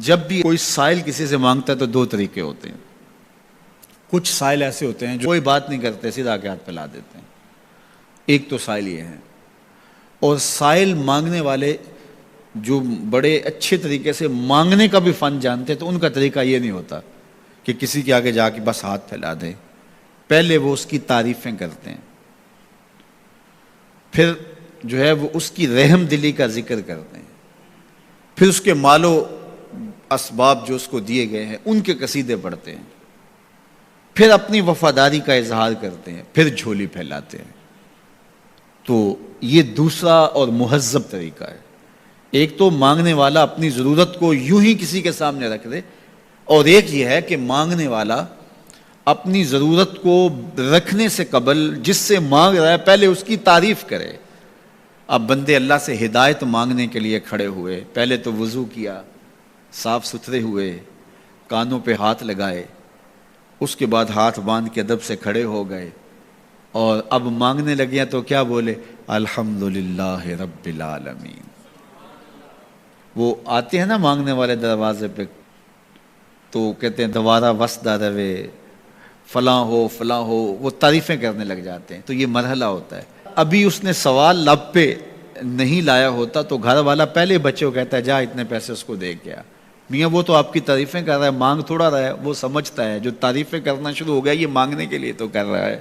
جب بھی کوئی سائل کسی سے مانگتا ہے تو دو طریقے ہوتے ہیں. کچھ سائل ایسے ہوتے ہیں جو کوئی بات نہیں کرتے، سیدھا کے ہاتھ پھیلا دیتے ہیں. ایک تو سائل یہ ہے. اور سائل مانگنے والے جو بڑے اچھے طریقے سے مانگنے کا بھی فن جانتے ہیں تو ان کا طریقہ یہ نہیں ہوتا کہ کسی کے آگے جا کے بس ہاتھ پھیلا دیں. پہلے وہ اس کی تعریفیں کرتے ہیں، پھر جو ہے وہ اس کی رحم دلی کا ذکر کرتے ہیں، پھر اس کے مال و اسباب جو اس کو دیے گئے ہیں ان کے قصیدے پڑھتے ہیں، پھر اپنی وفاداری کا اظہار کرتے ہیں، پھر جھولی پھیلاتے ہیں. تو یہ دوسرا اور مہذب طریقہ ہے. ایک تو مانگنے والا اپنی ضرورت کو یوں ہی کسی کے سامنے رکھ دے، اور ایک یہ ہے کہ مانگنے والا اپنی ضرورت کو رکھنے سے قبل جس سے مانگ رہا ہے پہلے اس کی تعریف کرے. اب بندے اللہ سے ہدایت مانگنے کے لیے کھڑے ہوئے، پہلے تو وضو کیا، صاف ستھرے ہوئے، کانوں پہ ہاتھ لگائے، اس کے بعد ہاتھ باندھ کے ادب سے کھڑے ہو گئے، اور اب مانگنے لگے ہیں تو کیا بولے؟ الحمدللہ رب العالمین. وہ آتے ہیں نا مانگنے والے دروازے پہ تو کہتے ہیں دوبارہ وسدہ روے، فلاں ہو فلاں ہو، وہ تعریفیں کرنے لگ جاتے ہیں. تو یہ مرحلہ ہوتا ہے. ابھی اس نے سوال لب پہ نہیں لایا ہوتا تو گھر والا پہلے بچے کو کہتا ہے جا اتنے پیسے اس کو دے گیا. میاں وہ تو آپ کی تعریفیں کر رہا ہے، مانگ تھوڑا رہا ہے. وہ سمجھتا ہے جو تعریفیں کرنا شروع ہو گیا یہ مانگنے کے لیے تو کر رہا ہے.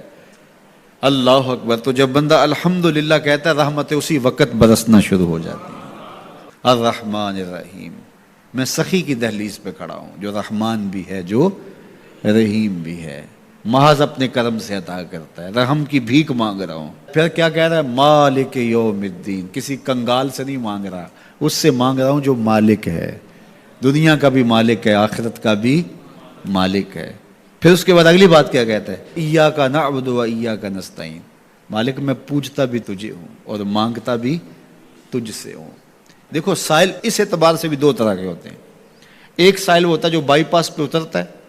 اللہ اکبر. تو جب بندہ الحمدللہ کہتا ہے رحمتیں اسی وقت برسنا شروع ہو جاتی ہیں. الرحمن الرحیم. میں سخی کی دہلیز پہ کھڑا ہوں جو رحمان بھی ہے جو رحیم بھی ہے، محض اپنے کرم سے عطا کرتا ہے. رحم کی بھیک مانگ رہا ہوں. پھر کیا کہہ رہا ہے؟ مالک یوم الدین. کسی کنگال سے نہیں مانگ رہا، اس سے مانگ رہا ہوں جو مالک ہے، دنیا کا بھی مالک ہے، آخرت کا بھی مالک ہے. پھر اس کے بعد اگلی بات کیا کہتا ہے؟ ایاک نعبد و ایاک نستعین. مالک میں پوجتا بھی تجھے ہوں اور مانگتا بھی تجھ سے ہوں. دیکھو سائل اس اعتبار سے بھی دو طرح کے ہوتے ہیں. ایک سائل وہ ہوتا ہے جو بائی پاس پہ اترتا ہے،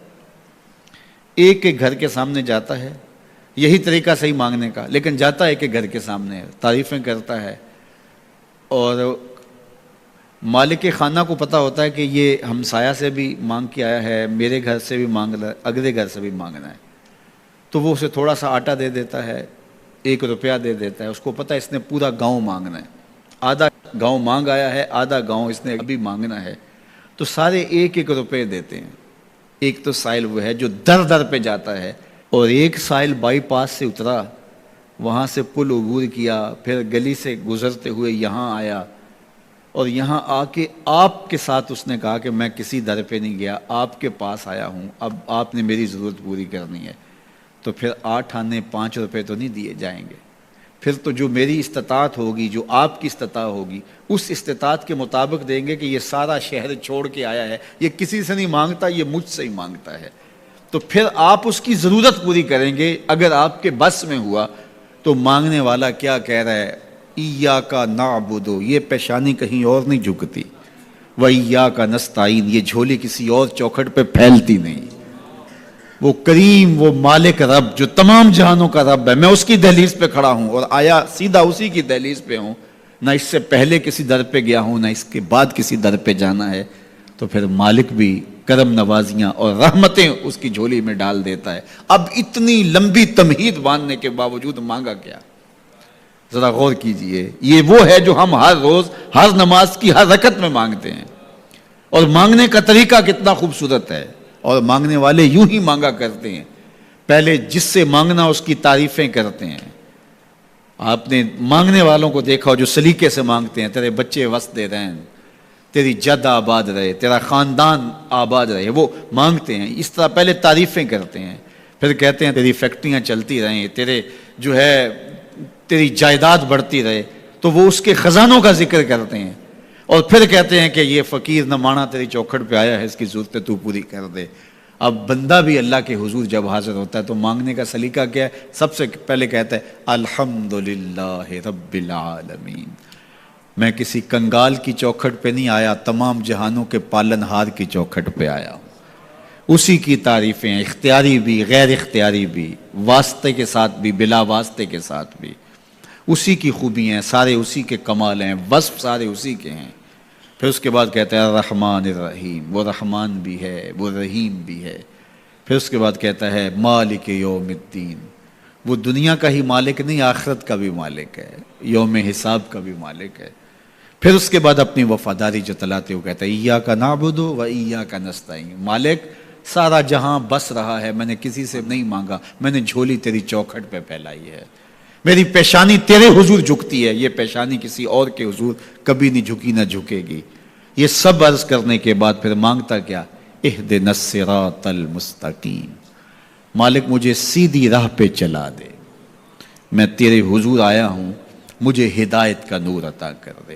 ایک کے گھر کے سامنے جاتا ہے، یہی طریقہ صحیح مانگنے کا، لیکن جاتا ہے کہ گھر کے سامنے تعریفیں کرتا ہے، اور مالک خانہ کو پتہ ہوتا ہے کہ یہ ہمسایہ سے بھی مانگ کے آیا ہے، میرے گھر سے بھی مانگ رہا ہے، اگلے گھر سے بھی مانگنا ہے. تو وہ اسے تھوڑا سا آٹا دے دیتا ہے، 1 روپیہ دے دیتا ہے. اس کو پتہ ہے اس نے پورا گاؤں مانگنا ہے، آدھا گاؤں مانگ آیا ہے، آدھا گاؤں اس نے ابھی مانگنا ہے. تو سارے 1-1 روپے دیتے ہیں. ایک تو سائل وہ ہے جو در در پہ جاتا ہے، اور ایک سائل بائی پاس سے اترا، وہاں سے پل عبور کیا، پھر گلی سے گزرتے ہوئے یہاں آیا، اور یہاں آ کے آپ کے ساتھ اس نے کہا کہ میں کسی در پہ نہیں گیا، آپ کے پاس آیا ہوں، اب آپ نے میری ضرورت پوری کرنی ہے. تو پھر 8 آنے 5 روپے تو نہیں دیے جائیں گے. پھر تو جو میری استطاعت ہوگی، جو آپ کی استطاعت ہوگی، اس استطاعت کے مطابق دیں گے کہ یہ سارا شہر چھوڑ کے آیا ہے، یہ کسی سے نہیں مانگتا، یہ مجھ سے ہی مانگتا ہے. تو پھر آپ اس کی ضرورت پوری کریں گے. اگر آپ کے بس میں ہوا تو مانگنے والا کیا کہہ رہا ہے؟ ایاک نعبد. یہ پیشانی کہیں اور نہیں جھکتی، وایاک نستعین. یہ جھولی کسی اور چوکھٹ پہ پھیلتی نہیں. وہ کریم، وہ مالک رب جو تمام جہانوں کا رب ہے، میں اس کی دہلیز پہ کھڑا ہوں اور آیا سیدھا اسی کی دہلیز پہ ہوں. نہ اس سے پہلے کسی در پہ گیا ہوں، نہ اس کے بعد کسی در پہ جانا ہے. تو پھر مالک بھی کرم نوازیاں اور رحمتیں اس کی جھولی میں ڈال دیتا ہے. اب اتنی لمبی تمہید باندھنے کے باوجود مانگا کیا؟ ذرا غور کیجئے. یہ وہ ہے جو ہم ہر روز ہر نماز کی ہر رکعت میں مانگتے ہیں، اور مانگنے کا طریقہ کتنا خوبصورت ہے. اور مانگنے والے یوں ہی مانگا کرتے ہیں. پہلے جس سے مانگنا اس کی تعریفیں کرتے ہیں. آپ نے مانگنے والوں کو دیکھا جو سلیقے سے مانگتے ہیں، تیرے بچے وسدے رہیں، تیری جد آباد رہے، تیرا خاندان آباد رہے. وہ مانگتے ہیں اس طرح، پہلے تعریفیں کرتے ہیں، پھر کہتے ہیں تیری فیکٹریاں چلتی رہیں، تیرے جو ہے تیری جائیداد بڑھتی رہے. تو وہ اس کے خزانوں کا ذکر کرتے ہیں، اور پھر کہتے ہیں کہ یہ فقیر نہ مانا تیری چوکھٹ پہ آیا ہے، اس کی ضرورتیں تو پوری کر دے. اب بندہ بھی اللہ کے حضور جب حاضر ہوتا ہے تو مانگنے کا سلیقہ کیا ہے؟ سب سے پہلے کہتا ہے الحمدللہ رب العالمین. میں کسی کنگال کی چوکھٹ پہ نہیں آیا، تمام جہانوں کے پالن ہار کی چوکھٹ پہ آیا ہوں. اسی کی تعریفیں، اختیاری بھی غیر اختیاری بھی، واسطے کے ساتھ بھی بلا واسطے کے ساتھ بھی. اسی کی خوبی ہیں، سارے اسی کے کمال ہیں، وصف سارے اسی کے ہیں. پھر اس کے بعد کہتا ہے الرحمن الرحیم، وہ رحمان بھی ہے وہ رحیم بھی ہے. پھر اس کے بعد کہتا ہے مالک یوم الدین، وہ دنیا کا ہی مالک نہیں، آخرت کا بھی مالک ہے، یوم حساب کا بھی مالک ہے. پھر اس کے بعد اپنی وفاداری جتلاتے ہوئے کہتا ہے ایاک نعبد و ایاک نستعین، مالک سارا جہاں بس رہا ہے، میں نے کسی سے نہیں مانگا، میں نے جھولی تیری چوکھٹ پہ پھیلائی ہے، میری پیشانی تیرے حضور جھکتی ہے، یہ پیشانی کسی اور کے حضور کبھی نہیں جھکی نہ جھکے گی. یہ سب عرض کرنے کے بعد پھر مانگتا کیا؟ اہدنا الصراط المستقیم، مالک مجھے سیدھی راہ پہ چلا دے، میں تیرے حضور آیا ہوں، مجھے ہدایت کا نور عطا کر دے.